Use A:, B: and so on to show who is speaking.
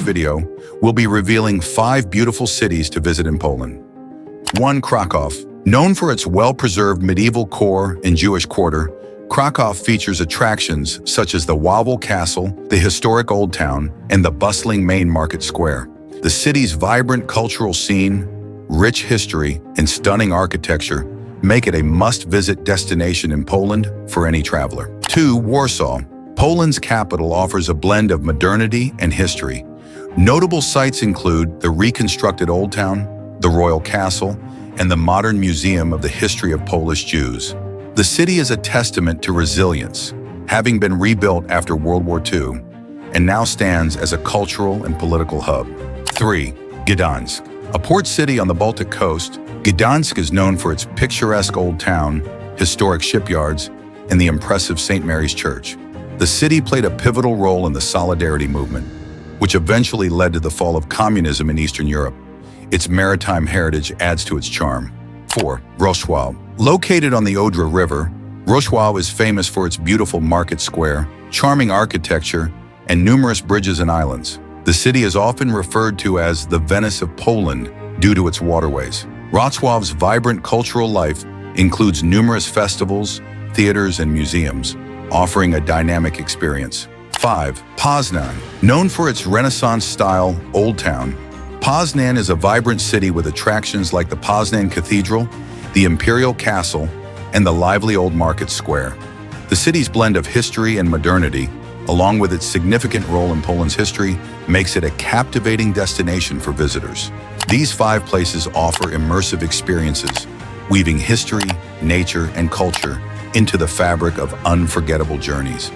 A: video, we'll be revealing 5 beautiful cities to visit in Poland. 1. Krakow. Known for its well-preserved medieval core and Jewish quarter, Krakow features attractions such as the Wawel Castle, the historic Old Town, and the bustling main market square. The city's vibrant cultural scene, rich history, and stunning architecture make it a must-visit destination in Poland for any traveler. 2. Warsaw. Poland's capital offers a blend of modernity and history. Notable sites include the reconstructed Old Town, the Royal Castle, and the modern Museum of the History of Polish Jews. The city is a testament to resilience, having been rebuilt after World War II, and now stands as a cultural and political hub. 3. Gdansk. A port city on the Baltic coast, Gdansk is known for its picturesque old town, historic shipyards, and the impressive St. Mary's Church. The city played a pivotal role in the Solidarity movement, which eventually led to the fall of communism in Eastern Europe. Its maritime heritage adds to its charm. 4. Wrocław. Located on the Odra River, Wrocław is famous for its beautiful market square, charming architecture, and numerous bridges and islands. The city is often referred to as the Venice of Poland due to its waterways. Wrocław's vibrant cultural life includes numerous festivals, theaters, and museums, offering a dynamic experience. 5. Poznan. Known for its Renaissance-style Old Town, Poznan is a vibrant city with attractions like the Poznan Cathedral, the Imperial Castle, and the lively Old Market Square. The city's blend of history and modernity, along with its significant role in Poland's history, makes it a captivating destination for visitors. These 5 places offer immersive experiences, weaving history, nature, and culture into the fabric of unforgettable journeys.